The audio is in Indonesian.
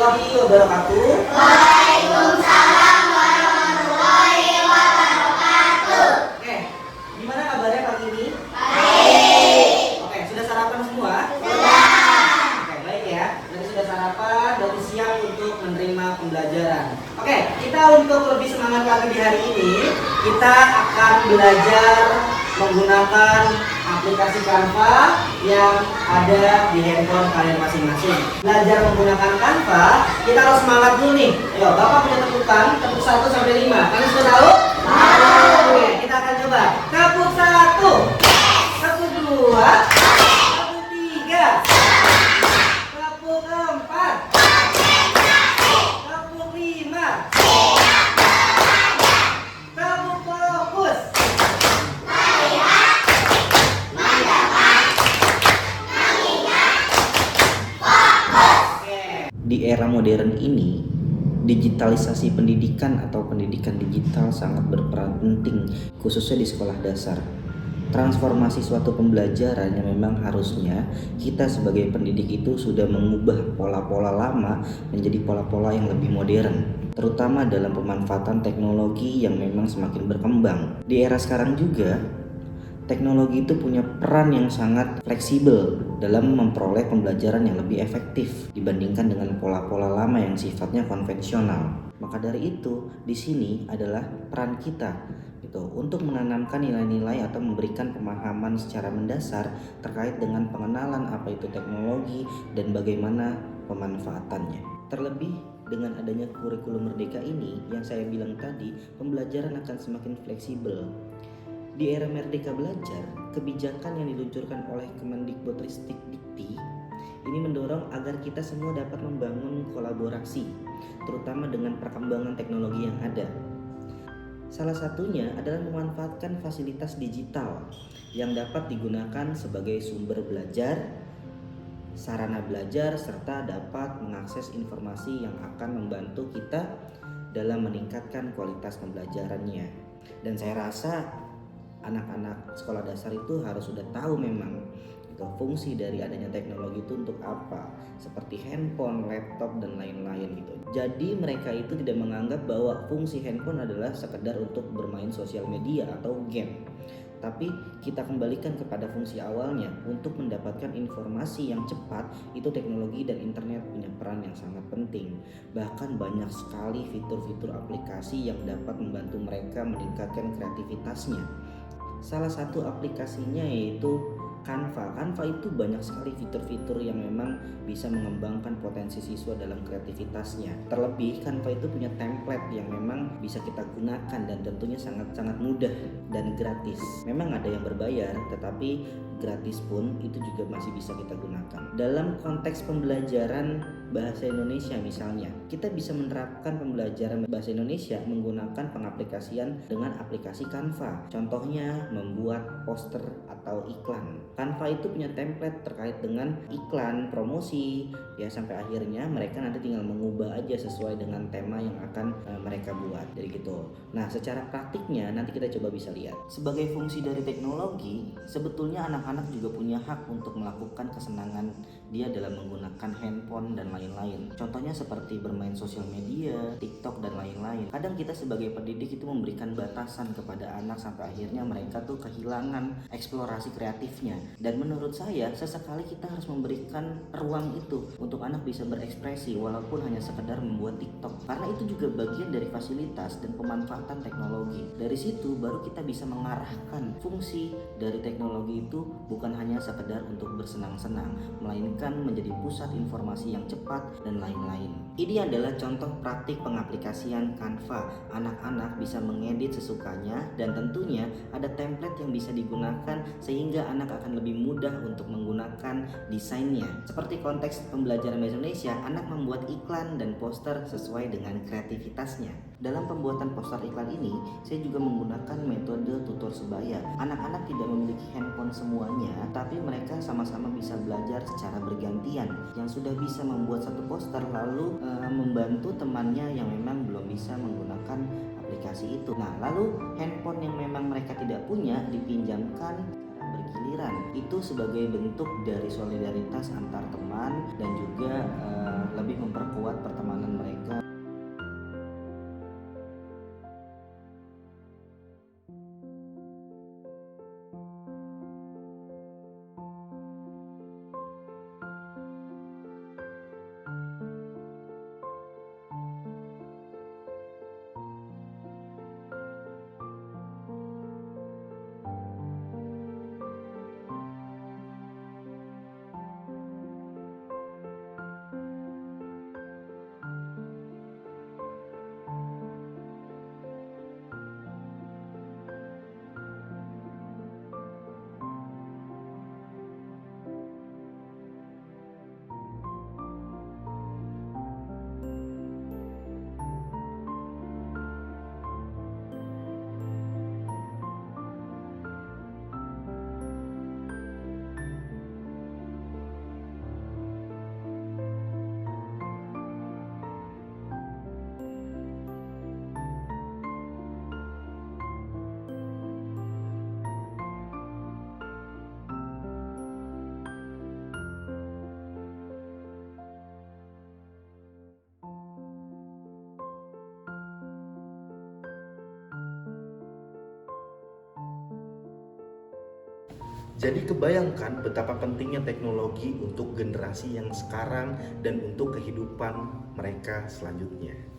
warahmatullahi wabarakatuh. Waalaikumsalam warahmatullahi wabarakatuh. Oke, gimana kabarnya pagi ini? Baik. Oke, sudah sarapan semua? Sudah. Oke, baik ya. Berarti sudah sarapan, berarti siap untuk menerima pembelajaran. Oke, kita untuk lebih semangat lagi di hari ini, kita akan belajar menggunakan aplikasi Canva yang ada di handphone kalian masing-masing. Belajar menggunakan Canva, kita harus semangat dulu nih. Ayo, Bapak punya tepukan, tepuk 1 sampai 5. Kalian sudah tahu? Tahu. Oke, kita akan coba. Tepuk 1, tepuk 2, tepuk 3, tepuk 4, tepuk 5, tepuk fokus. Di era modern ini, digitalisasi pendidikan atau pendidikan digital sangat berperan penting, khususnya di sekolah dasar. Transformasi suatu pembelajaran yang memang harusnya kita sebagai pendidik itu sudah mengubah pola-pola lama menjadi pola-pola yang lebih modern, terutama dalam pemanfaatan teknologi yang memang semakin berkembang. Di era sekarang juga, teknologi itu punya peran yang sangat fleksibel dalam memperoleh pembelajaran yang lebih efektif dibandingkan dengan pola-pola lama yang sifatnya konvensional. Maka dari itu, di sini adalah peran kita gitu untuk menanamkan nilai-nilai atau memberikan pemahaman secara mendasar terkait dengan pengenalan apa itu teknologi dan bagaimana pemanfaatannya. Terlebih dengan adanya kurikulum merdeka ini yang saya bilang tadi, pembelajaran akan semakin fleksibel. Di era Merdeka Belajar, kebijakan yang diluncurkan oleh Kemendikbudristikdikti ini mendorong agar kita semua dapat membangun kolaborasi, terutama dengan perkembangan teknologi yang ada. Salah satunya adalah memanfaatkan fasilitas digital yang dapat digunakan sebagai sumber belajar, sarana belajar, serta dapat mengakses informasi yang akan membantu kita dalam meningkatkan kualitas pembelajarannya. Dan saya rasa anak-anak sekolah dasar itu harus sudah tahu memang fungsi dari adanya teknologi itu untuk apa, seperti handphone, laptop, dan lain-lain gitu. Jadi mereka itu tidak menganggap bahwa fungsi handphone adalah sekedar untuk bermain sosial media atau game, tapi kita kembalikan kepada fungsi awalnya untuk mendapatkan informasi yang cepat. Itu teknologi dan internet punya peran yang sangat penting. Bahkan banyak sekali fitur-fitur aplikasi yang dapat membantu mereka meningkatkan kreativitasnya. Salah satu aplikasinya yaitu Canva. Canva itu banyak sekali fitur-fitur yang memang bisa mengembangkan potensi siswa dalam kreativitasnya. Terlebih Canva itu punya template yang memang bisa kita gunakan dan tentunya sangat-sangat mudah dan gratis. Memang ada yang berbayar, tetapi gratis pun itu juga masih bisa kita gunakan. Dalam konteks pembelajaran bahasa Indonesia misalnya, kita bisa menerapkan pembelajaran bahasa Indonesia menggunakan pengaplikasian dengan aplikasi Canva. Contohnya membuat poster atau iklan. Canva itu punya template terkait dengan iklan, promosi, ya sampai akhirnya mereka nanti tinggal mengubah aja sesuai dengan tema yang akan mereka buat. Jadi gitu. Nah, secara praktiknya nanti kita coba bisa lihat. Sebagai fungsi dari teknologi, sebetulnya anak-anak juga punya hak untuk melakukan kesenangan dia dalam menggunakan handphone dan lain-lain. Contohnya seperti bermain sosial media, TikTok dan lain-lain. Kadang kita sebagai pendidik itu memberikan batasan kepada anak sampai akhirnya mereka tuh kehilangan eksplorasi kreatifnya. Dan menurut saya sesekali kita harus memberikan ruang itu untuk anak bisa berekspresi walaupun hanya sekedar membuat TikTok, karena itu juga bagian dari fasilitas dan pemanfaatan teknologi. Dari situ baru kita bisa mengarahkan fungsi dari teknologi itu bukan hanya sekedar untuk bersenang-senang, melainkan menjadi pusat informasi yang cepat dan lain-lain. Ini adalah contoh praktik pengaplikasian Canva. Anak-anak bisa mengedit sesukanya dan tentunya ada template yang bisa digunakan sehingga anak akan lebih mudah untuk menggunakan desainnya. Seperti konteks pembelajaran bahasa Indonesia, anak membuat iklan dan poster sesuai dengan kreativitasnya. Dalam pembuatan poster iklan ini, saya juga menggunakan metode tutor sebaya. Anak-anak tidak memiliki handphone semuanya, tapi mereka sama-sama bisa belajar secara bergantian. Yang sudah bisa membuat satu poster lalu membantu temannya yang memang belum bisa menggunakan aplikasi itu. Nah, lalu handphone yang memang mereka tidak punya dipinjamkan bergiliran. Itu sebagai bentuk dari solidaritas antar teman dan juga lebih memperkuat pertemanan Jadi kebayangkan betapa pentingnya teknologi untuk generasi yang sekarang dan untuk kehidupan mereka selanjutnya.